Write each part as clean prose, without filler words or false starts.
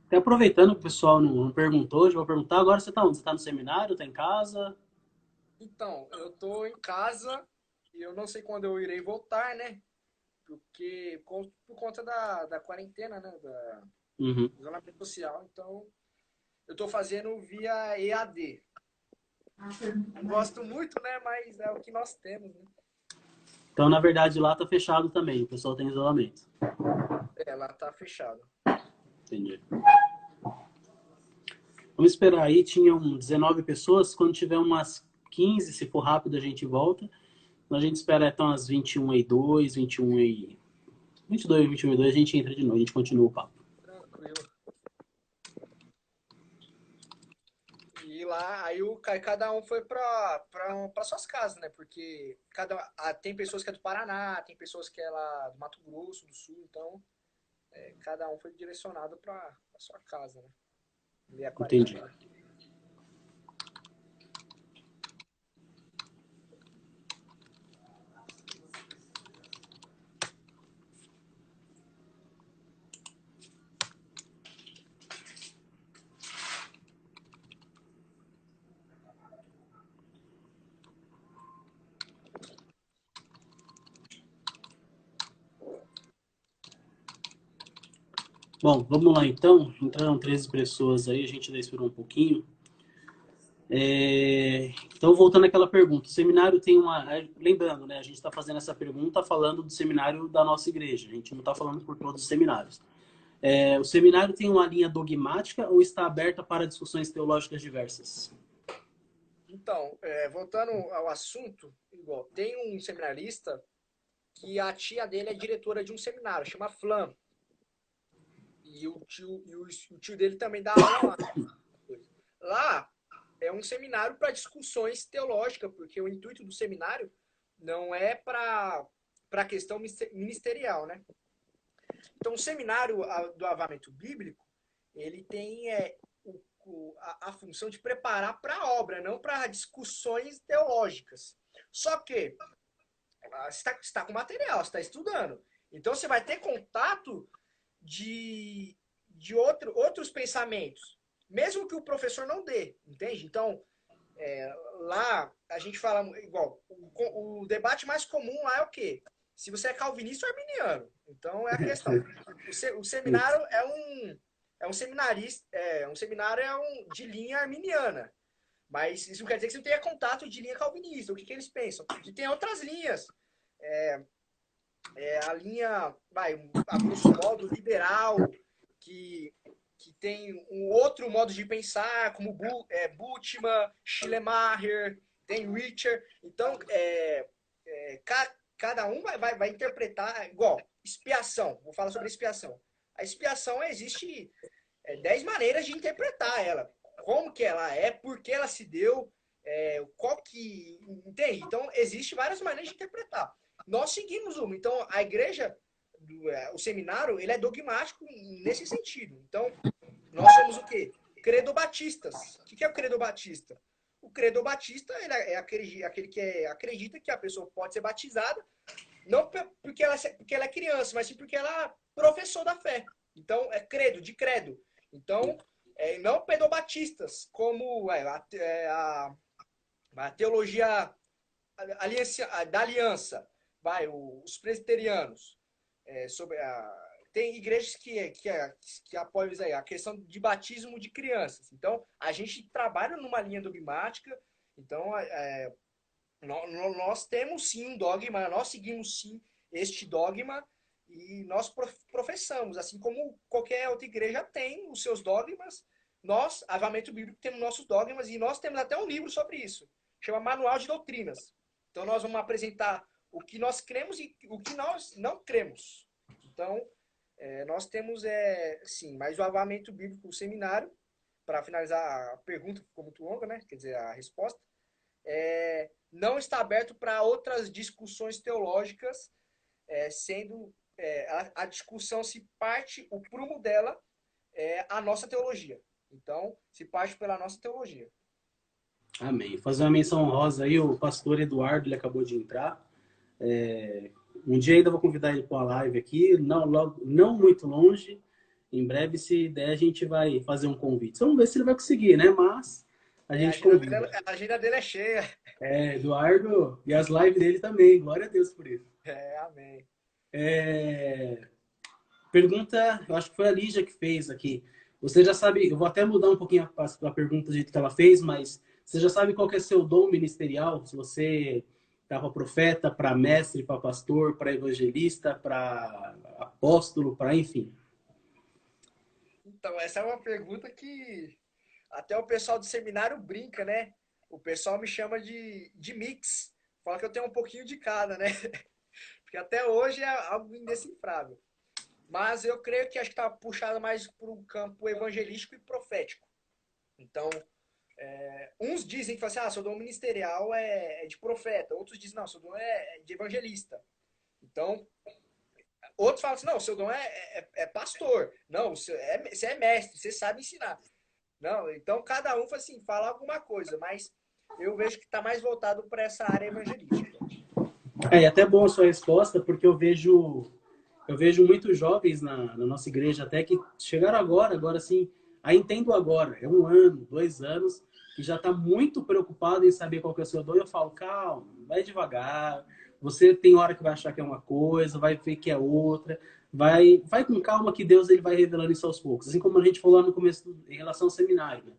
Até aproveitando que o pessoal não perguntou, já vou perguntar. Agora você está onde? Você está no seminário? Está em casa? Então, eu tô em casa e eu não sei quando eu irei voltar, né? Porque por conta da quarentena, né? Da Uhum. isolamento social. Então, eu tô fazendo via EAD. Não gosto muito, né? Mas é o que nós temos, né? Então, na verdade, lá está fechado também. O pessoal tem isolamento. É, lá tá fechado. Entendi. Vamos esperar aí. Tinham 19 pessoas. Quando tiver umas 15, se for rápido, a gente volta. A gente espera então as 21h02, 22, 21h02, a gente entra de novo, a gente continua o papo. Tranquilo. E lá, cada um foi para suas casas, né? Porque tem pessoas que é do Paraná, tem pessoas que é lá do Mato Grosso do Sul, então cada um foi direcionado para sua casa, né? E a Entendi. quarentena. Bom, vamos lá então. Entraram 13 pessoas aí, a gente ainda esperou um pouquinho. Então, voltando àquela pergunta, o seminário tem uma. Lembrando, né? A gente está fazendo essa pergunta falando do seminário da nossa igreja, a gente não está falando por todos os seminários. O seminário tem uma linha dogmática ou está aberta para discussões teológicas diversas? Então, voltando ao assunto, igual, tem um seminarista que a tia dele é diretora de um seminário, chama Flam. E o tio dele também dá aula lá. Lá é um seminário para discussões teológicas, porque o intuito do seminário não é para questão ministerial, né? Então, o seminário do avamento bíblico, ele tem a função de preparar para a obra, não para discussões teológicas. Só que você está com material, você está estudando. Então, você vai ter contato de outros pensamentos, mesmo que o professor não dê, entende? Então, lá a gente fala igual, o debate mais comum lá é o quê? Se você é calvinista ou arminiano. Então é a questão. O seminário é um seminarista, um seminário de linha arminiana. Mas isso não quer dizer que você não tenha contato de linha calvinista. O que eles pensam? Que tem outras linhas. A linha, a grosso modo, liberal, que, que tem um outro modo de pensar, como Bultmann, Schleiermacher, tem Richer. Então, cada um vai interpretar igual. Expiação, vou falar sobre expiação. A expiação existe 10 maneiras de interpretar ela. Como que ela é, por que ela se deu, qual que. Entende? Então, existe várias maneiras de interpretar. Nós seguimos uma. Então, a igreja, o seminário, ele é dogmático nesse sentido. Então, nós somos o quê? Credobatistas. O que é o credobatista? O credobatista ele é aquele que acredita que a pessoa pode ser batizada, não porque ela é criança, mas sim porque ela professou da fé. Então, é credo, de credo. Então, não pedobatistas, como a teologia da aliança, os presbiterianos, tem igrejas que apoiam isso aí, a questão de batismo de crianças. Então, a gente trabalha numa linha dogmática, então nós temos sim um dogma, nós seguimos sim este dogma e nós professamos, assim como qualquer outra igreja tem os seus dogmas, nós, Avamento Bíblico, temos nossos dogmas e nós temos até um livro sobre isso, chama Manual de Doutrinas. Então nós vamos apresentar o que nós cremos e o que nós não cremos. Então, nós temos, sim, mas o Avamento Bíblico, o seminário, para finalizar a pergunta, que ficou muito longa, né? Quer dizer, a resposta, não está aberto para outras discussões teológicas, sendo a discussão se parte, o prumo dela é a nossa teologia. Então, se parte pela nossa teologia. Amém. Fazer uma menção honrosa aí, o pastor Eduardo, ele acabou de entrar. Um dia ainda vou convidar ele para uma live aqui, não muito longe. Em breve, se der, a gente vai fazer um convite. Vamos ver se ele vai conseguir, né? Mas a gente convida. A agenda dele é cheia. Eduardo, e as lives dele também. Glória a Deus por isso. Amém. Pergunta, eu acho que foi a Lígia que fez aqui. Você já sabe, eu vou até mudar um pouquinho a pergunta do jeito que ela fez, mas você já sabe qual que é seu dom ministerial? Se você tá para profeta, para mestre, para pastor, para evangelista, para apóstolo, para enfim. Então, essa é uma pergunta que até o pessoal do seminário brinca, né? O pessoal me chama de mix. Fala que eu tenho um pouquinho de cada, né? Porque até hoje é algo indecifrável. Mas eu creio que acho que está puxado mais para o campo evangelístico e profético. Então, uns dizem que assim, seu dom ministerial é de profeta. Outros dizem, não, seu dom é de evangelista. Então, outros falam assim, não, seu dom é pastor. Não, você é mestre, você sabe ensinar. Não, então cada um assim, fala alguma coisa, mas eu vejo que está mais voltado para essa área evangelística. É até bom a sua resposta, porque eu vejo muitos jovens na nossa igreja até que chegaram agora assim, aí entendo agora, é 1 ano, 2 anos, que já está muito preocupado em saber qual que é o seu dom. E eu falo, calma, vai devagar, você tem hora que vai achar que é uma coisa, vai ver que é outra, vai com calma que Deus ele vai revelando isso aos poucos. Assim como a gente falou lá no começo em relação ao seminário, né?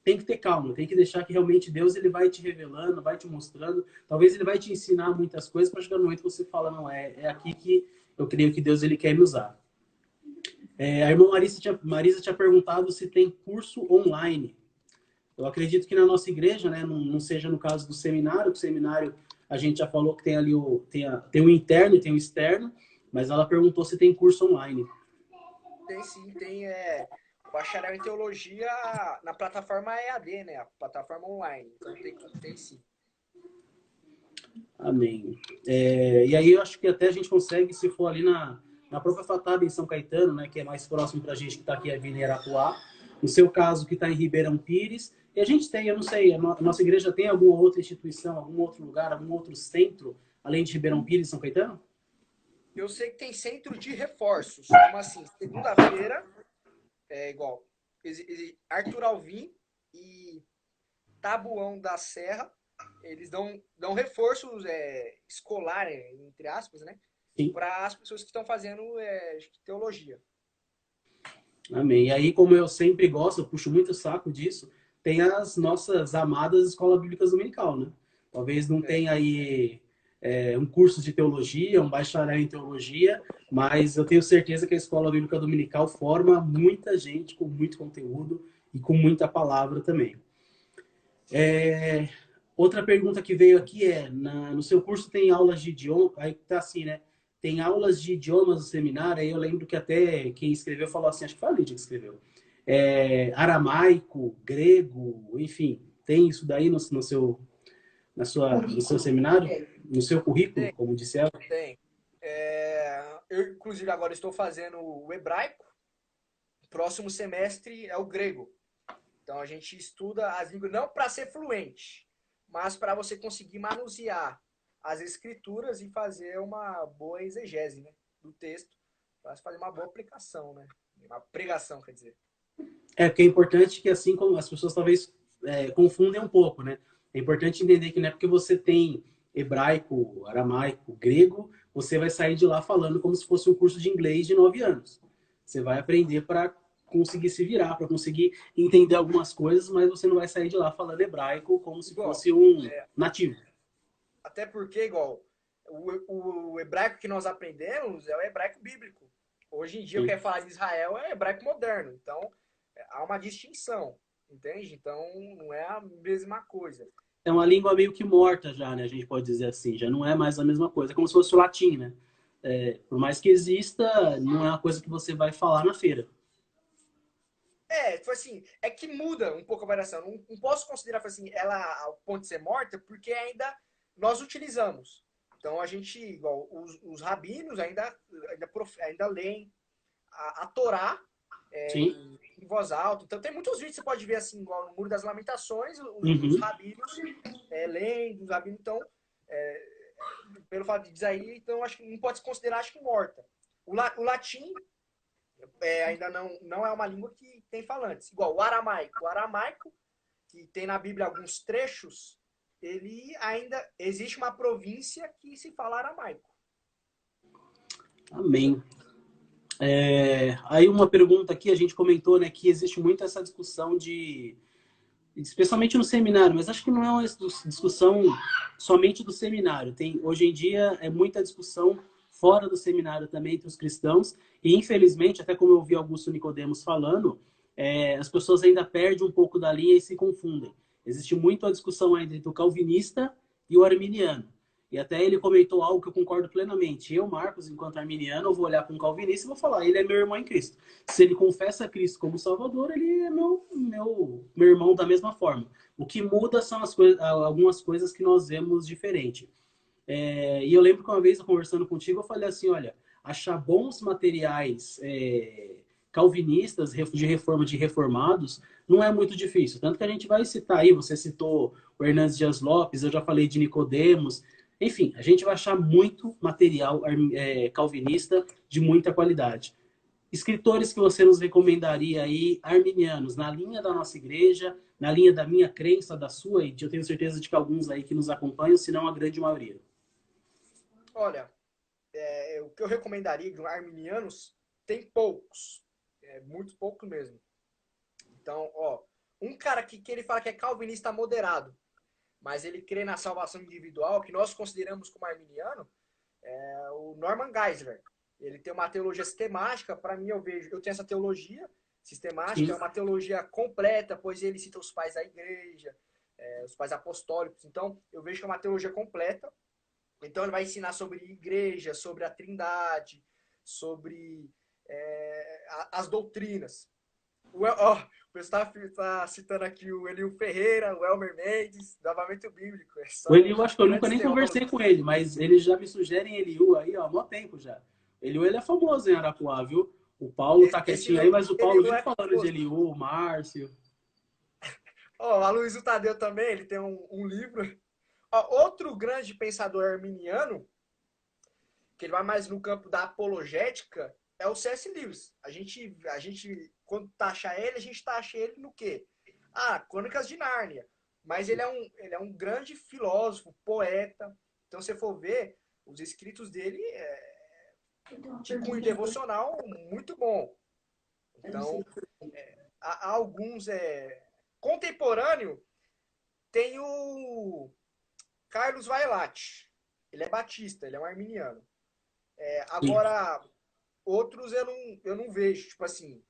Tem que ter calma, tem que deixar que realmente Deus ele vai te revelando, vai te mostrando. Talvez ele vai te ensinar muitas coisas para chegar no momento que você fala, não, é aqui que eu creio que Deus ele quer me usar. A irmã Marisa tinha perguntado se tem curso online. Eu acredito que na nossa igreja, né, não seja no caso do seminário, que o seminário a gente já falou que tem ali tem o interno e tem o externo, mas ela perguntou se tem curso online. Tem sim, tem bacharel em teologia na plataforma EAD, né? A plataforma online. Então tem sim. Amém. E aí eu acho que até a gente consegue, se for ali na própria FATAB em São Caetano, né, que é mais próximo para a gente que está aqui a em Arapuá, no seu caso que está em Ribeirão Pires, e a gente tem, eu não sei, a nossa igreja tem alguma outra instituição, algum outro lugar, algum outro centro, além de Ribeirão Pires e São Caetano? Eu sei que tem centro de reforços, como assim, segunda-feira, igual, Arthur Alvim e Tabuão da Serra, eles dão reforços escolar, entre aspas, né? Para as pessoas que estão fazendo teologia. Amém. E aí, como eu sempre gosto, eu puxo muito o saco disso, tem as nossas amadas escolas bíblicas dominical, né? Talvez não tenha aí um curso de teologia, um bacharel em teologia, mas eu tenho certeza que a escola bíblica dominical forma muita gente com muito conteúdo e com muita palavra também. Outra pergunta que veio aqui no seu curso tem aulas de idioma, aí tá assim, né? Tem aulas de idiomas no seminário, aí eu lembro que até quem escreveu falou assim, acho que foi a Lídia que escreveu. Aramaico, grego, enfim, tem isso daí no seu, no seu seminário? No seu currículo, como disse ela? Tem. Eu, inclusive, agora estou fazendo o hebraico. Próximo semestre é o grego. Então, a gente estuda as línguas não para ser fluente, mas para você conseguir manusear as escrituras e fazer uma boa exegese, né, do texto, para fazer uma boa aplicação, né? Uma pregação, quer dizer. Porque é importante que, assim como as pessoas talvez confundem um pouco, né? É importante entender que não é porque você tem hebraico, aramaico, grego, você vai sair de lá falando como se fosse um curso de inglês de 9 anos. Você vai aprender para conseguir se virar, para conseguir entender algumas coisas, mas você não vai sair de lá falando hebraico como se fosse um nativo. Até porque, igual, o hebraico que nós aprendemos é o hebraico bíblico. Hoje em dia, eu quero falar de Israel é hebraico moderno. Então, há uma distinção, entende? Então, não é a mesma coisa. É uma língua meio que morta já, né? A gente pode dizer assim. Já não é mais a mesma coisa. É como se fosse o latim, né? Por mais que exista, não é uma coisa que você vai falar na feira. Tipo assim, é que muda um pouco a variação. Não posso considerar assim, ela ao ponto de ser morta, porque ainda nós utilizamos. Então a gente, igual, os rabinos ainda leem a Torá Sim. em voz alta. Então tem muitos vídeos que você pode ver assim, igual no Muro das Lamentações, os Uhum. rabinos lendo, os rabinos então, pelo fato de dizer aí, então acho que não pode se considerar acho que morta. O latim ainda não é uma língua que tem falantes. Igual o aramaico. O aramaico, que tem na Bíblia alguns trechos, ele ainda existe uma província que se fala aramaico. Amém. Aí uma pergunta aqui, a gente comentou, né, que existe muito essa discussão especialmente no seminário, mas acho que não é uma discussão somente do seminário. Hoje em dia é muita discussão fora do seminário também entre os cristãos, e infelizmente, até como eu ouvi Augusto Nicodemos falando, as pessoas ainda perdem um pouco da linha e se confundem. Existe muito a discussão ainda entre o calvinista e o arminiano. E até ele comentou algo que eu concordo plenamente. Eu, Marcos, enquanto arminiano, eu vou olhar para um calvinista e vou falar, ele é meu irmão em Cristo. Se ele confessa Cristo como Salvador, ele é meu irmão da mesma forma. O que muda são algumas coisas que nós vemos diferente. E eu lembro que uma vez, conversando contigo, eu falei assim, olha, achar bons materiais calvinistas, de reforma de reformados, não é muito difícil. Tanto que a gente vai citar aí, você citou o Hernandes Dias Lopes, eu já falei de Nicodemos. Enfim, a gente vai achar muito material calvinista de muita qualidade. Escritores que você nos recomendaria aí, arminianos, na linha da nossa igreja, na linha da minha crença, da sua, e eu tenho certeza de que alguns aí que nos acompanham, se não a grande maioria. Olha, o que eu recomendaria de arminianos tem poucos, muito pouco mesmo. Então, um cara que ele fala que é calvinista moderado, mas ele crê na salvação individual, que nós consideramos como arminiano, é o Norman Geisler. Ele tem uma teologia sistemática, para mim eu tenho essa teologia sistemática, Sim. é uma teologia completa, pois ele cita os pais da igreja, os pais apostólicos, então eu vejo que é uma teologia completa. Então ele vai ensinar sobre igreja, sobre a trindade, sobre as doutrinas. O pessoal está citando aqui o Elio Ferreira, o Elmer Mendes, do Avamento Bíblico. O São Eliu, acho que eu nunca grandes nem teólogos. conversei com ele, mas eles já me sugerem Eliu aí ó, há mó tempo já. Eliu, ele é famoso em Arapuá, viu? O Paulo tá Esse quietinho aí, mas o Paulo Eliu vive é falando de famoso. Eliu, o Márcio. A Luiz Tadeu também, ele tem um livro. Outro grande pensador arminiano, que ele vai mais no campo da apologética, é o C.S. Lewis. A gente, quando taxa ele, a gente taxa ele no quê? Crônicas de Nárnia. Mas ele é um grande filósofo, poeta. Então, se você for ver, os escritos dele de cunho devocional muito bom. Então, há alguns contemporâneo, tem o Carlos Vailate. Ele é batista, ele é um arminiano. Sim. Agora, outros eu não vejo. Tipo assim,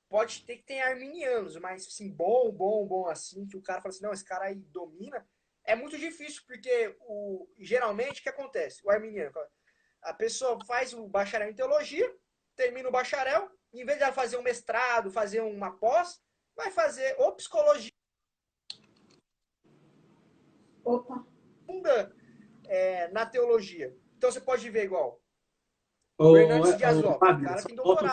pode ter que ter arminianos, mas assim, bom assim, que o cara fala assim, não, esse cara aí domina. É muito difícil, porque geralmente o que acontece? O arminiano, a pessoa faz o bacharel em teologia, termina o bacharel, em vez de ela fazer um mestrado, fazer uma pós, vai fazer ou psicologia. Opa. Na teologia. Então você pode ver igual o Ô, Hernandes Dias Lopes, o Fábio, cara só tem doutorado.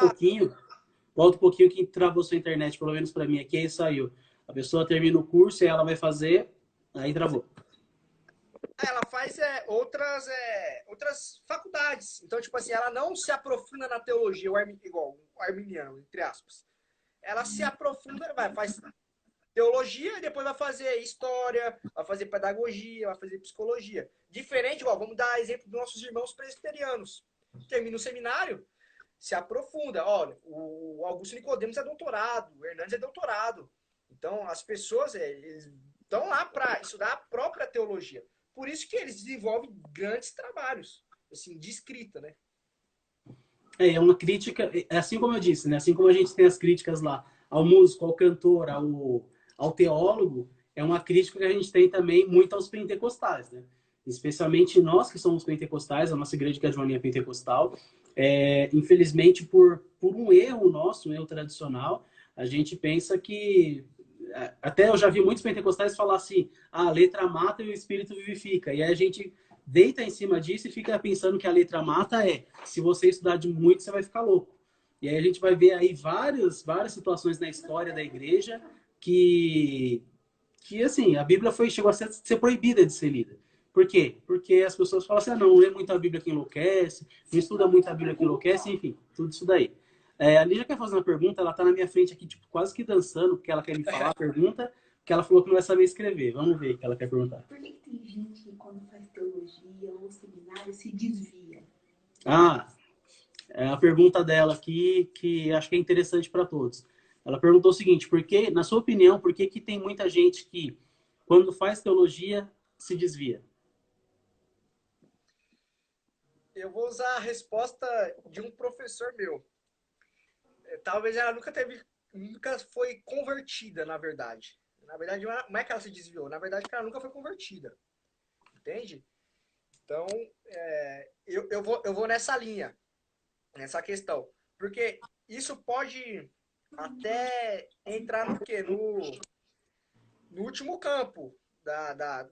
volta um pouquinho que travou sua internet, pelo menos para mim aqui, aí saiu. A pessoa termina o curso e ela vai fazer, aí travou. Ela faz outras faculdades. Então, tipo assim, ela não se aprofunda na teologia, igual o arminiano, entre aspas. Ela se aprofunda, faz teologia e depois vai fazer história, vai fazer pedagogia, vai fazer psicologia. Diferente, igual, vamos dar exemplo dos nossos irmãos presbiterianos. Termina o seminário, se aprofunda. Olha, o Augusto Nicodemos é doutorado, o Hernandes é doutorado. Então, as pessoas eles estão lá para estudar a própria teologia. Por isso que eles desenvolvem grandes trabalhos, assim, de escrita, né? É uma crítica, assim como eu disse, né? Assim como a gente tem as críticas lá ao músico, ao cantor, ao teólogo, é uma crítica que a gente tem também muito aos pentecostais, né? Especialmente nós que somos pentecostais, a nossa igreja que é de uma linha pentecostal, infelizmente por um erro nosso, um erro tradicional, a gente pensa que até eu já vi muitos pentecostais falar assim, a letra mata e o espírito vivifica. E aí a gente deita em cima disso e fica pensando que a letra mata se você estudar de muito, você vai ficar louco. E aí a gente vai ver aí várias situações na história da igreja que, que assim, a Bíblia chegou a ser proibida de ser lida. Por quê? Porque as pessoas falam assim, não lê muito a Bíblia que enlouquece, não estuda muito a Bíblia que enlouquece, enfim, tudo isso daí. A Lígia quer fazer uma pergunta, ela tá na minha frente aqui, tipo, quase que dançando, porque ela quer me falar a pergunta, que ela falou que não vai saber escrever. Vamos ver o que ela quer perguntar. Por que tem gente que quando faz teologia ou seminário se desvia? Ah, é a pergunta dela aqui, que acho que é interessante para todos. Ela perguntou o seguinte, na sua opinião, por que tem muita gente que, quando faz teologia, se desvia? Eu vou usar a resposta de um professor meu. Talvez ela nunca foi convertida, na verdade. Na verdade, não é que ela se desviou, na verdade, que ela nunca foi convertida. Entende? Então, eu vou nessa linha, nessa questão. Porque isso pode até entrar no quê? No último campo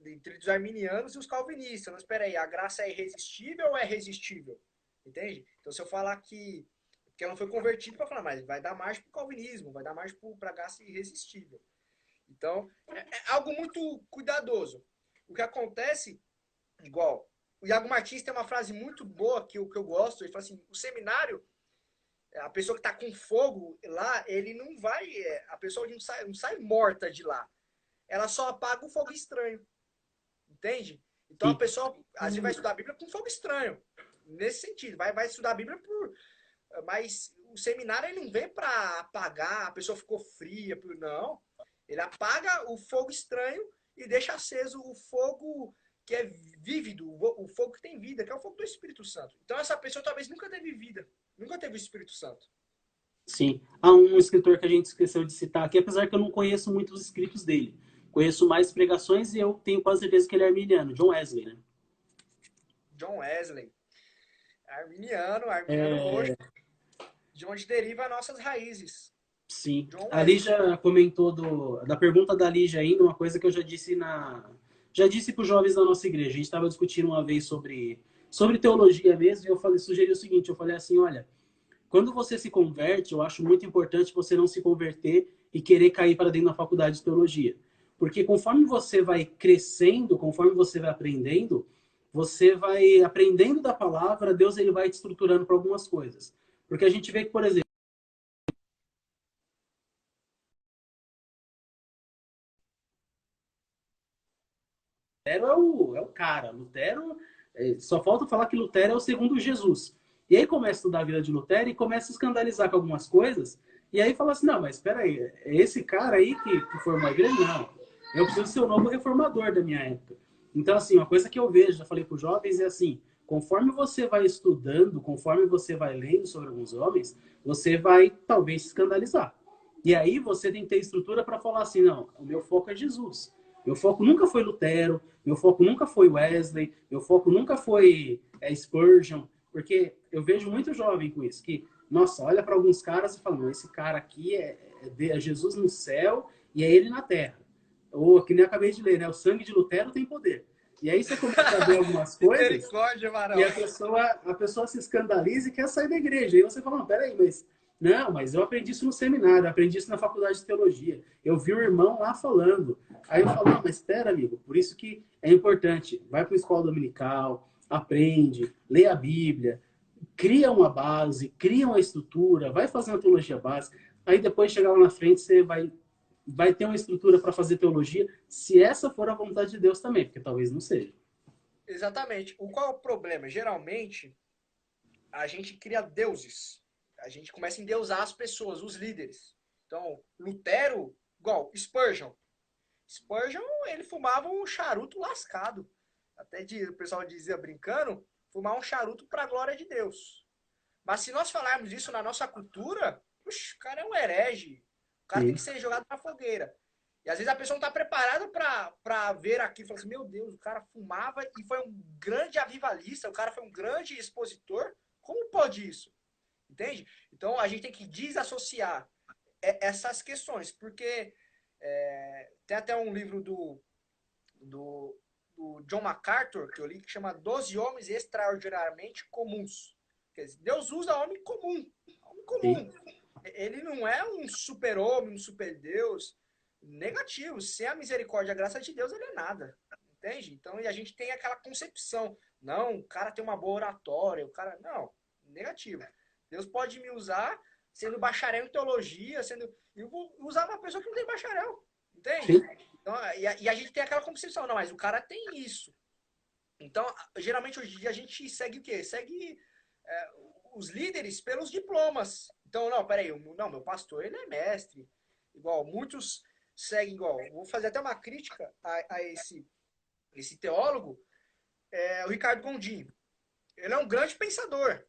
entre os arminianos e os calvinistas. Mas espera aí, a graça é irresistível ou é resistível? Entende? Então, se eu falar que ela não foi convertida para falar, mas vai dar margem para o calvinismo, vai dar margem para a graça irresistível. Então, é algo muito cuidadoso. O que acontece, igual, o Iago Martins tem uma frase muito boa que eu gosto, ele fala assim, o seminário, a pessoa que está com fogo lá, ele não vai, a pessoa não sai morta de lá. Ela só apaga o fogo estranho. Entende? Então a Sim, pessoa às vezes vai estudar a Bíblia com fogo estranho. Nesse sentido, vai estudar a Bíblia por. Mas o seminário ele não vem para apagar, a pessoa ficou fria, não. Ele apaga o fogo estranho e deixa aceso o fogo que é vívido, o fogo que tem vida, que é o fogo do Espírito Santo. Então essa pessoa talvez nunca teve vida, nunca teve o Espírito Santo. sim. Há um escritor que a gente esqueceu de citar aqui, apesar que eu não conheço muito os escritos dele. Conheço mais pregações e eu tenho quase certeza que ele é arminiano, John Wesley, né? John Wesley, arminiano roxo, É, de onde deriva nossas raízes. sim. John A Wesley. Lígia comentou da pergunta da Lígia ainda, uma coisa que eu já disse para os jovens da nossa igreja. A gente estava discutindo uma vez sobre teologia mesmo, e sugeri o seguinte, eu falei assim, olha, quando você se converte, eu acho muito importante você não se converter e querer cair para dentro da faculdade de teologia. Porque conforme você vai crescendo, conforme você vai aprendendo, você vai aprendendo da palavra, Deus ele vai te estruturando para algumas coisas. Porque a gente vê que, por exemplo, Lutero é o cara. Lutero, só falta falar que Lutero é o segundo Jesus. E aí começa a estudar a vida de Lutero e começa a escandalizar com algumas coisas. E aí fala assim, não, mas espera aí, é esse cara aí que formou a igreja? Não, eu preciso ser o novo reformador da minha época. Então, assim, uma coisa que eu vejo, já falei para os jovens, é assim, conforme você vai estudando, conforme você vai lendo sobre alguns homens, você vai talvez se escandalizar. E aí você tem que ter estrutura para falar assim, não, o meu foco é Jesus. Meu foco nunca foi Lutero, meu foco nunca foi Wesley, meu foco nunca foi Spurgeon, porque eu vejo muito jovem com isso, que, nossa, olha para alguns caras e fala, esse cara aqui é Jesus no céu e é ele na terra. Ou, que nem eu acabei de ler, né? O sangue de Lutero tem poder. E aí você começa a ver algumas coisas Misericórdia, e Varão. a pessoa se escandaliza e quer sair da igreja. E você fala, não, peraí, mas... Não, mas eu aprendi isso no seminário, eu aprendi isso na faculdade de teologia. Eu vi o irmão lá falando. Aí eu falo, não, mas espera, amigo, por isso que é importante. Vai para a escola dominical, aprende, lê a Bíblia, cria uma base, cria uma estrutura, vai fazer uma teologia básica. Aí depois, chegar lá na frente, você vai ter uma estrutura para fazer teologia, se essa for a vontade de Deus também, porque talvez não seja. Exatamente. Qual é o problema? Geralmente, a gente cria deuses. A gente começa a endeusar as pessoas, os líderes. Então, Lutero, igual Spurgeon. Spurgeon, ele fumava um charuto lascado. Até o pessoal dizia brincando, fumar um charuto para a glória de Deus. Mas se nós falarmos isso na nossa cultura, puxa, o cara é um herege. O cara tem Sim. que ser jogado na fogueira. E às vezes a pessoa não está preparada para ver aqui e falar assim, meu Deus, o cara fumava e foi um grande avivalista, o cara foi um grande expositor. Como pode isso? Entende? Então a gente tem que desassociar essas questões, porque tem até um livro do, do John MacArthur que eu li que chama 12 Homens Extraordinariamente Comuns. Quer dizer, Deus usa homem comum. comum. Ele não é um super-homem, um super-deus negativo. Sem a misericórdia e a graça de Deus, ele é nada. Entende? Então, e a gente tem aquela concepção. Não, o cara tem uma boa oratória, o cara... Não, negativo. Deus pode me usar sendo bacharel em teologia, eu vou usar uma pessoa que não tem bacharel. Entende? Sim. Então, e a gente tem aquela concepção. Não, mas o cara tem isso. Então, geralmente, hoje em dia, a gente segue o quê? Segue os líderes pelos diplomas. Então, não, peraí, não, meu pastor, ele é mestre. Igual, muitos seguem igual. Vou fazer até uma crítica a esse teólogo, o Ricardo Gondim. Ele é um grande pensador.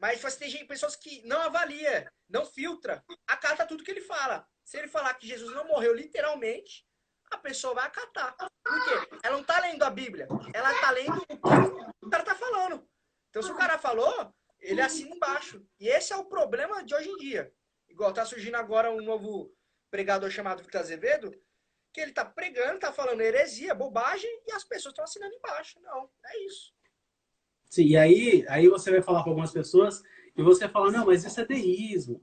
Mas tem pessoas que não avalia, não filtra, acata tudo que ele fala. Se ele falar que Jesus não morreu literalmente, a pessoa vai acatar. Por quê? Ela não está lendo a Bíblia. Ela está lendo o que o cara está falando. Então, se o cara falou, ele assina embaixo. E esse é o problema de hoje em dia. Igual está surgindo agora um novo pregador chamado Vitor Azevedo, que ele está pregando, está falando heresia, bobagem, e as pessoas estão assinando embaixo. Não, é isso. Sim, e aí você vai falar para algumas pessoas e você fala, não, mas isso é deísmo.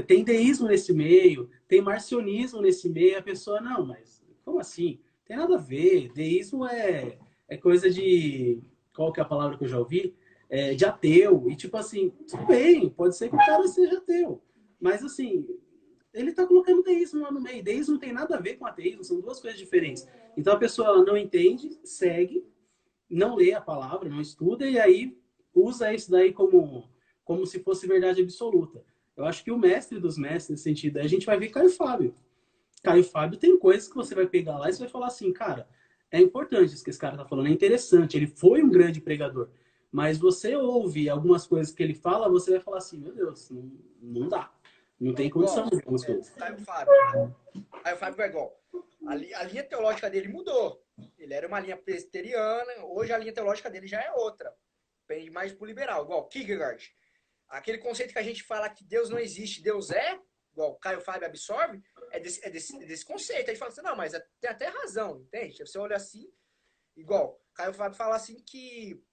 Tem deísmo nesse meio, tem marcionismo nesse meio. A pessoa, não, mas como assim? Tem nada a ver. Deísmo é coisa de... Qual que é a palavra que eu já ouvi? De ateu. E tipo assim, tudo bem, pode ser que o cara seja ateu. Mas assim, ele tá colocando deísmo lá no meio. Deísmo não tem nada a ver com ateísmo, são duas coisas diferentes. Então a pessoa ela não entende, segue, não lê a palavra, não estuda, e aí usa isso daí como se fosse verdade absoluta. Eu acho que o mestre dos mestres, nesse sentido, a gente vai ver Caio Fábio. Caio Fábio tem coisas que você vai pegar lá e você vai falar assim, cara, é importante isso que esse cara tá falando, é interessante, ele foi um grande pregador. Mas você ouve algumas coisas que ele fala, você vai falar assim, meu Deus, não dá. Não tem condição de algumas coisas. Caio Fábio. Caio Fábio é igual. A linha teológica dele mudou. Ele era uma linha presbiteriana, hoje a linha teológica dele já é outra. Pende mais pro liberal, igual Kierkegaard. Aquele conceito que a gente fala que Deus não existe, Deus é, igual Caio Fábio absorve, é desse conceito. A gente fala assim, não, mas tem até razão, entende? Você olha assim, igual, Caio Fábio fala assim que,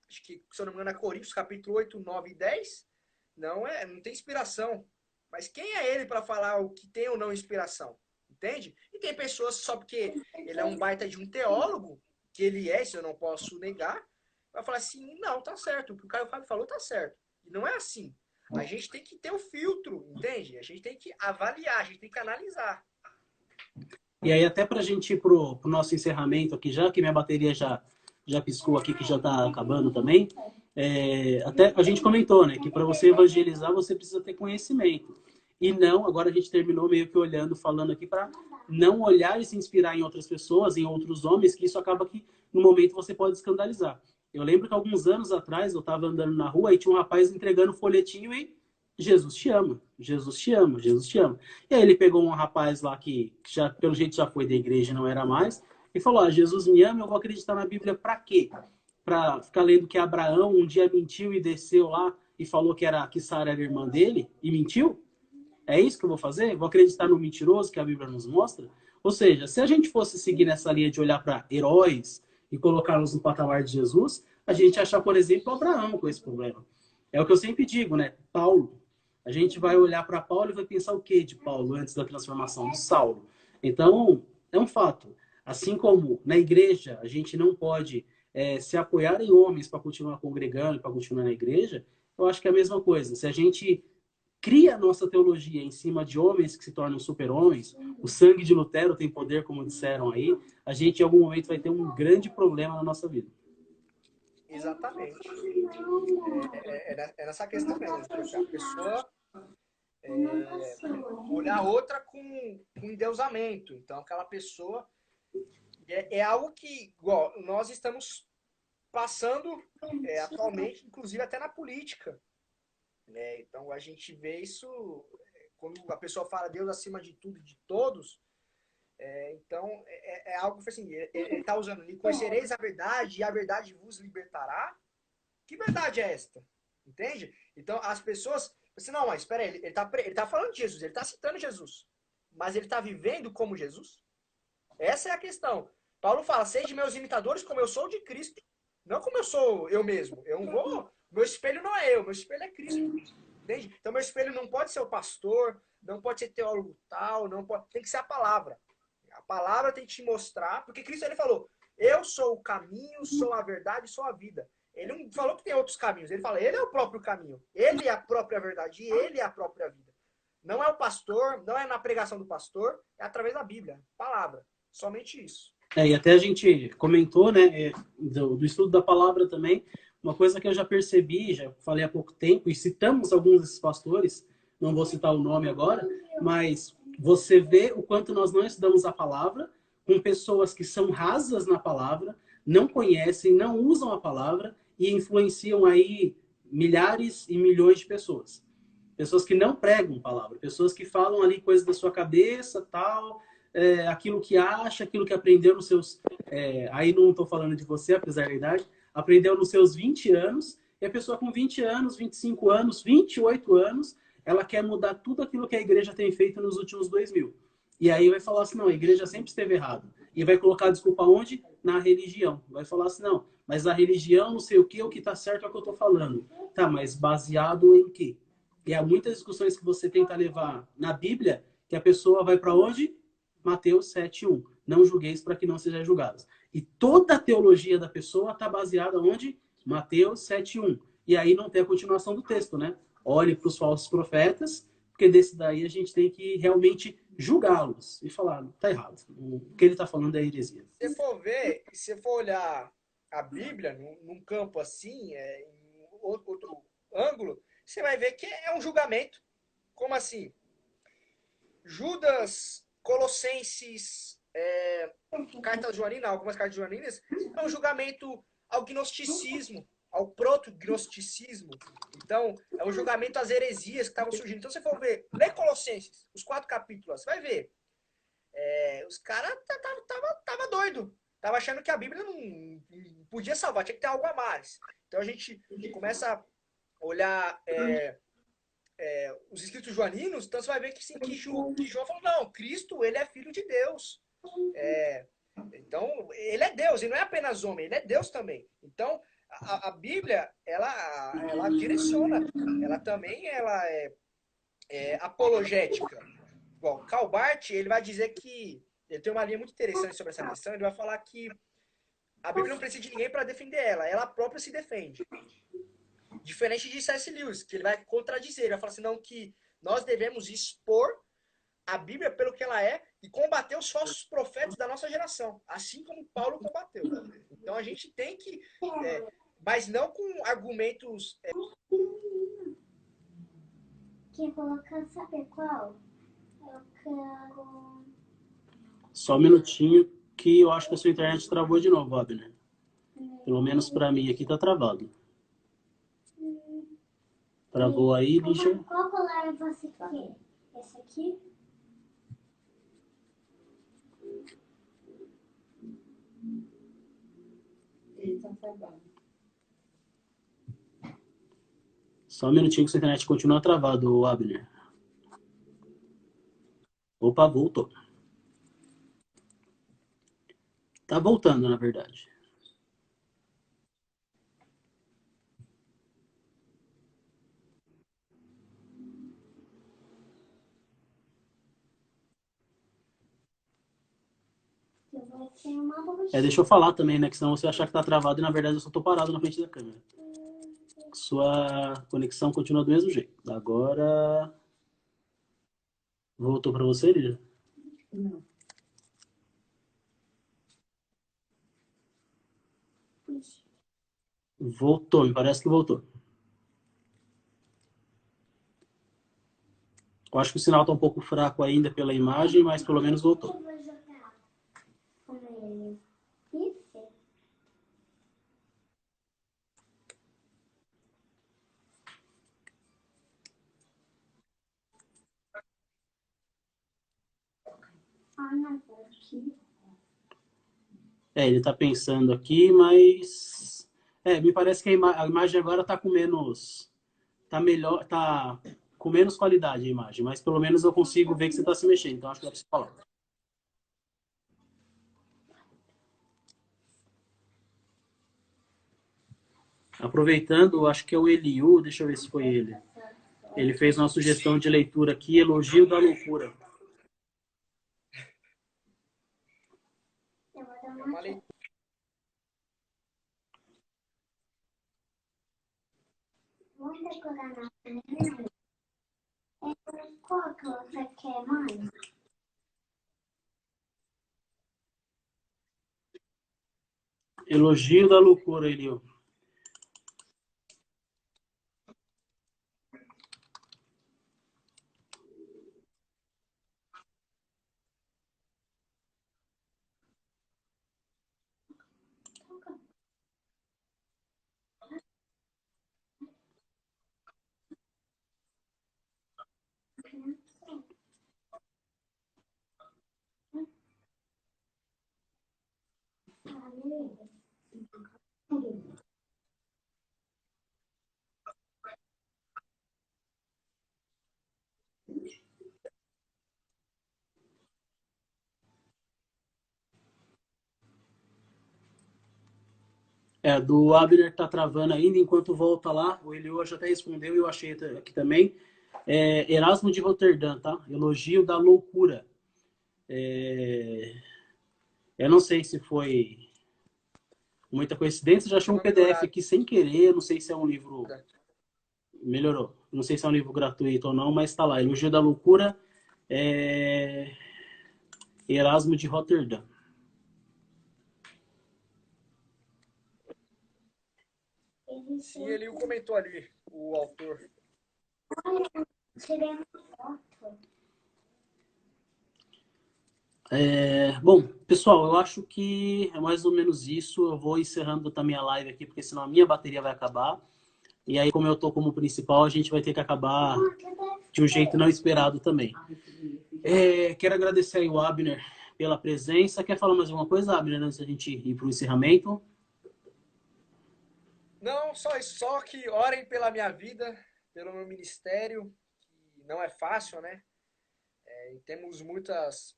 acho que, se eu não me engano, é Coríntios, capítulo 8, 9 e 10, não tem inspiração. Mas quem é ele para falar o que tem ou não inspiração? Entende? E tem pessoas, só porque ele é um baita de um teólogo, que ele é, isso eu não posso negar, vai falar assim, não, tá certo, o que o Caio Fábio falou tá certo. E não é assim. A gente tem que ter o filtro, entende? A gente tem que avaliar, a gente tem que analisar. E aí, até para a gente ir pro nosso encerramento aqui, já que minha bateria já piscou aqui, que já está acabando também, até a gente comentou, né, que para você evangelizar, você precisa ter conhecimento. E não, agora a gente terminou meio que olhando, falando aqui para não olhar e se inspirar em outras pessoas, em outros homens, que isso acaba que no momento você pode escandalizar. Eu lembro que alguns anos atrás eu estava andando na rua e tinha um rapaz entregando folhetinho e Jesus te ama, Jesus te ama, Jesus te ama. E aí ele pegou um rapaz lá que já, pelo jeito já foi da igreja e não era mais, e falou, Jesus me ama, eu vou acreditar na Bíblia para quê? Para ficar lendo que Abraão um dia mentiu e desceu lá e falou que Sara era irmã dele e mentiu? É isso que eu vou fazer? Vou acreditar no mentiroso que a Bíblia nos mostra? Ou seja, se a gente fosse seguir nessa linha de olhar para heróis e colocar-nos no patamar de Jesus, a gente achar, por exemplo, Abraão com esse problema. É o que eu sempre digo, né? Paulo. A gente vai olhar para Paulo e vai pensar o que de Paulo antes da transformação de Saulo? Então, é um fato. Assim como na igreja a gente não pode se apoiar em homens para continuar congregando, para continuar na igreja, eu acho que é a mesma coisa. Se a gente cria a nossa teologia em cima de homens que se tornam super-homens, o sangue de Lutero tem poder, como disseram aí, a gente em algum momento vai ter um grande problema na nossa vida. Exatamente. É nessa questão mesmo. A pessoa olhar a outra com endeusamento. Então, aquela pessoa é algo que, igual, nós estamos passando atualmente, inclusive até na política. Então, a gente vê isso quando a pessoa fala Deus acima de tudo e de todos. Então, é algo que assim, ele está usando, e conhecereis a verdade e a verdade vos libertará. Que verdade é esta? Entende? Então, as pessoas... Assim, não, mas espera aí, ele tá falando de Jesus, ele está citando Jesus. Mas ele está vivendo como Jesus? Essa é a questão. Paulo fala, sede meus imitadores como eu sou de Cristo. Não como eu sou eu mesmo. Eu não vou Meu espelho não é eu, meu espelho é Cristo. Entende? Então, meu espelho não pode ser o pastor, não pode ser teólogo tal, não pode, tem que ser a palavra. A palavra tem que te mostrar, porque Cristo ele falou, eu sou o caminho, sou a verdade, sou a vida. Ele não falou que tem outros caminhos, ele fala, ele é o próprio caminho, ele é a própria verdade, ele é a própria vida. Não é o pastor, não é na pregação do pastor, é através da Bíblia, palavra. Somente isso. E até a gente comentou, né, do estudo da palavra também, uma coisa que eu já percebi, já falei há pouco tempo, e citamos alguns desses pastores, não vou citar o nome agora, mas você vê o quanto nós não estudamos a palavra, com pessoas que são rasas na palavra, não conhecem, não usam a palavra e influenciam aí milhares e milhões de pessoas. Pessoas que não pregam palavra, pessoas que falam ali coisas da sua cabeça, tal, aquilo que acha, aquilo que aprendeu nos seus... aí não estou falando de você, apesar da idade, aprendeu nos seus 20 anos, e a pessoa com 20 anos, 25 anos, 28 anos, ela quer mudar tudo aquilo que a igreja tem feito nos últimos 2000. E aí vai falar assim, não, a igreja sempre esteve errada. E vai colocar a desculpa onde? Na religião. Vai falar assim, não, mas a religião, não sei o que está certo é o que eu estou falando. Tá, mas baseado em quê? E há muitas discussões que você tenta levar na Bíblia, que a pessoa vai para onde? Mateus 7:1. Não julgueis para que não sejam julgados. E toda a teologia da pessoa está baseada onde? Mateus 7:1. E aí não tem a continuação do texto, né? Olhe para os falsos profetas, porque desse daí a gente tem que realmente julgá-los e falar, tá errado. O que ele está falando é heresia. Se você for ver, se você for olhar a Bíblia num campo assim, em outro ângulo, você vai ver que é um julgamento. Como assim? Judas, Colossenses, cartas joaninas, algumas cartas joaninas, é um julgamento ao gnosticismo, ao proto-gnosticismo. Então, é um julgamento às heresias que estavam surgindo. Então, se você for ver, lê Colossenses, os 4 capítulos, você vai ver. Os caras tava doido. Tava achando que a Bíblia não podia salvar, tinha que ter algo a mais. Então, a gente começa a olhar os escritos joaninos, então você vai ver que, sim, que João falou, não, Cristo, ele é filho de Deus. Então, ele é Deus, ele não é apenas homem, ele é Deus também. Então, a Bíblia, ela direciona, ela também ela é apologética. Bom, Karl Barth, ele vai dizer que, ele tem uma linha muito interessante sobre essa questão, ele vai falar que a Bíblia não precisa de ninguém para defender ela própria se defende. Diferente de C.S. Lewis, que ele vai contradizer, ele vai falar assim, não, que nós devemos expor a Bíblia pelo que ela é e combater os falsos profetas da nossa geração, assim como Paulo combateu. Então a gente tem que, mas não com argumentos... Quem colocar, saber qual? Eu quero... Só um minutinho que eu acho que a sua internet travou de novo, Abner. Pelo menos para mim aqui tá travado. Travou aí, Lígia? Qual colar você quer? Esse aqui? Ele tá travado. Só um minutinho que a sua internet continua travado, Abner. Opa, voltou. Tá voltando, na verdade. Deixa eu falar também, né? Que senão você achar que tá travado e na verdade eu só tô parado na frente da câmera. Sua conexão continua do mesmo jeito. Agora... Voltou para você, Lígia? Não. Voltou, me parece que voltou. Eu acho que o sinal tá um pouco fraco ainda pela imagem, mas pelo menos voltou. Ele tá pensando aqui, mas... me parece que a imagem agora tá com menos... Tá melhor, tá com menos qualidade a imagem, mas pelo menos eu consigo ver que você tá se mexendo, então acho que dá pra você falar. Aproveitando, acho que é o Eliu, deixa eu ver se foi ele. Ele fez uma sugestão de leitura aqui, Elogio da Loucura. Eu vou dar É uma uma chance. leitura. Vamos decorar na primeira. Qual que você quer, mãe? Elogio da Loucura, Eliu. É, do Abner tá travando ainda, enquanto volta lá, o Eliu já até respondeu e eu achei aqui também. É, Erasmo de Roterdã, tá? Elogio da Loucura. É, eu não sei se foi muita coincidência, já achei Deu um uma PDF melhorada. aqui sem querer, não sei se é um livro. Melhorou. Não sei se é um livro gratuito ou não, mas tá lá. Elogio da Loucura, é, Erasmo de Roterdã. Sim, ele comentou ali, o autor. Tirei uma foto. Bom, pessoal, eu acho que é mais ou menos isso. Eu vou encerrando também a live aqui, porque senão a minha bateria vai acabar. E aí, como eu tô como principal, a gente vai ter que acabar de um jeito não esperado também. Quero agradecer aí o Abner pela presença. Quer falar mais alguma coisa, Abner, antes da gente ir para o encerramento? Não, só isso, só que orem pela minha vida, pelo meu ministério, que não é fácil, né? E temos muitos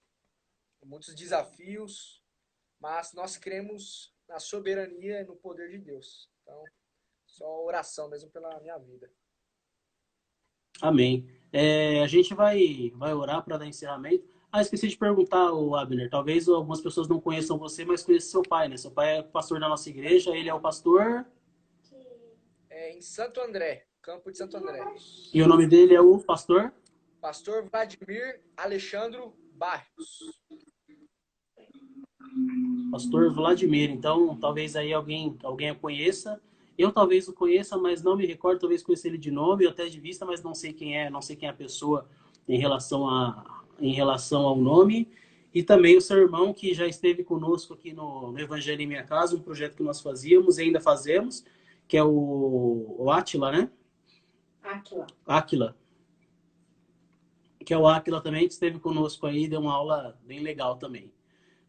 desafios, mas nós cremos na soberania e no poder de Deus. Então, só oração mesmo pela minha vida. Amém. A gente vai orar para dar encerramento. Ah, esqueci de perguntar, o Abner. Talvez algumas pessoas não conheçam você, mas conheçam seu pai, né? Seu pai é pastor da nossa igreja, ele é o pastor. É em Santo André, campo de Santo André. E o nome dele é o pastor? Pastor Vladimir Alexandro Barros. Pastor Vladimir. Então, talvez aí alguém a conheça. Eu talvez o conheça, mas não me recordo. Talvez conheça ele de nome ou até de vista, mas não sei quem é, não sei quem é a pessoa em relação ao nome. E também o seu irmão, que já esteve conosco aqui no Evangelho em Minha Casa, um projeto que nós fazíamos e ainda fazemos, que é o Átila, né? Áquila. Que é o Áquila também, que esteve conosco aí, deu uma aula bem legal também.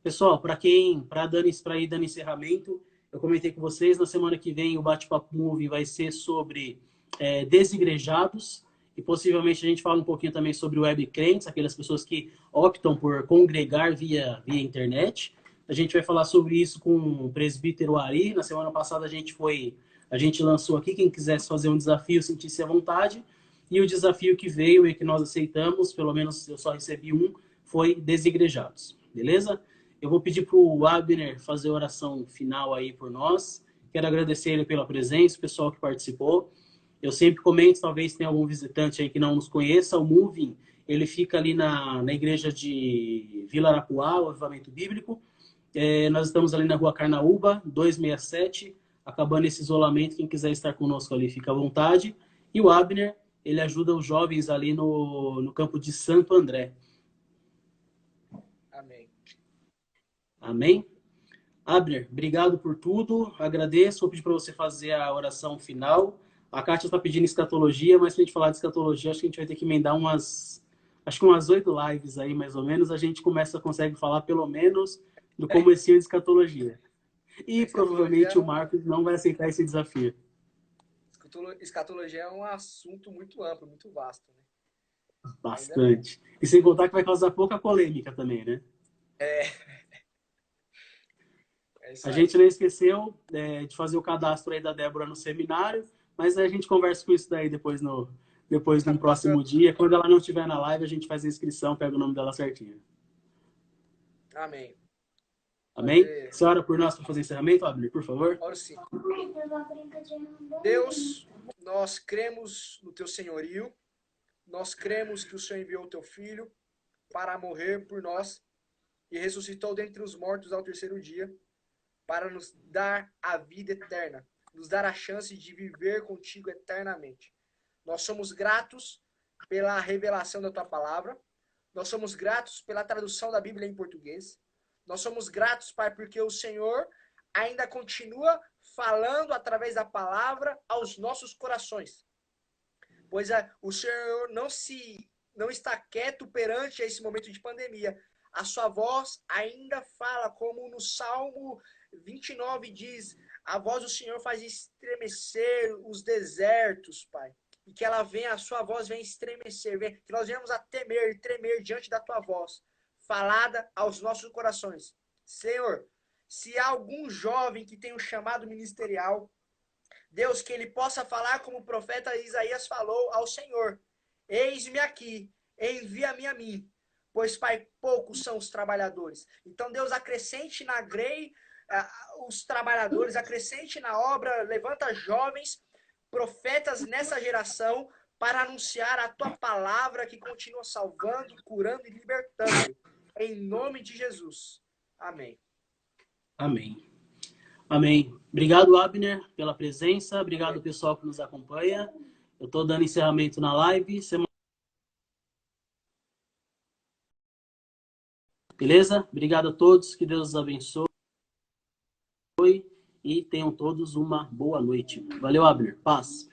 Pessoal, para ir dando encerramento, eu comentei com vocês, na semana que vem o Bate-Papo Movie vai ser sobre desigrejados e possivelmente a gente fala um pouquinho também sobre web crentes, aquelas pessoas que optam por congregar via internet. A gente vai falar sobre isso com o presbítero Ari. Na semana passada a gente lançou aqui, quem quisesse fazer um desafio, sentisse à vontade. E o desafio que veio e que nós aceitamos, pelo menos eu só recebi um, foi desigrejados. Beleza? Eu vou pedir para o Abner fazer a oração final aí por nós. Quero agradecer ele pela presença, o pessoal que participou. Eu sempre comento, talvez tenha algum visitante aí que não nos conheça, o Moving, ele fica ali na igreja de Vila Arapuá, o Avivamento Bíblico. Nós estamos ali na rua Carnaúba, 267, acabando esse isolamento. Quem quiser estar conosco ali, fica à vontade. E o Abner, ele ajuda os jovens ali no campo de Santo André. Amém. Amém? Abner, obrigado por tudo. Agradeço. Vou pedir para você fazer a oração final. A Kátia está pedindo escatologia, mas para a gente falar de escatologia, acho que a gente vai ter que emendar acho que umas 8 lives aí, mais ou menos. A gente consegue falar pelo menos do comecinho de escatologia. E Escatologia, provavelmente o Marcos não vai aceitar esse desafio. escatologia é um assunto muito amplo, muito vasto, né? Mas é bom. Bastante. E sem contar que vai causar pouca polêmica também, né? É, isso A aí. gente não esqueceu de fazer o cadastro aí da Débora no seminário, mas a gente conversa com isso daí depois no próximo dia. Quando ela não estiver na live, a gente faz a inscrição, pega o nome dela certinho. Amém. Amém? Você ora por nós para fazer encerramento, Abner, por favor? Ora sim. Eu vou brincar de handball. Deus, nós cremos no teu senhorio, nós cremos que o Senhor enviou o teu filho para morrer por nós e ressuscitou dentre os mortos ao terceiro dia para nos dar a vida eterna, nos dar a chance de viver contigo eternamente. Nós somos gratos pela revelação da tua palavra, nós somos gratos pela tradução da Bíblia em português, nós somos gratos, Pai, porque o Senhor ainda continua falando através da palavra aos nossos corações. Pois o Senhor não está quieto perante esse momento de pandemia. A sua voz ainda fala, como no Salmo 29 diz, a voz do Senhor faz estremecer os desertos, Pai. E que a sua voz venha estremecer, que nós venhamos a temer e tremer diante da tua voz, falada aos nossos corações. Senhor, se há algum jovem que tem um chamado ministerial, Deus, que ele possa falar como o profeta Isaías falou ao Senhor. Eis-me aqui, envia-me a mim. Pois, Pai, poucos são os trabalhadores. Então, Deus, acrescente na Grey os trabalhadores, acrescente na obra, levanta jovens, profetas nessa geração, para anunciar a tua palavra que continua salvando, curando e libertando. Em nome de Jesus. Amém. Amém. Amém. Obrigado, Abner, pela presença. Obrigado, pessoal que nos acompanha. Eu estou dando encerramento na live. Beleza? Obrigado a todos. Que Deus os abençoe. E tenham todos uma boa noite. Valeu, Abner. Paz.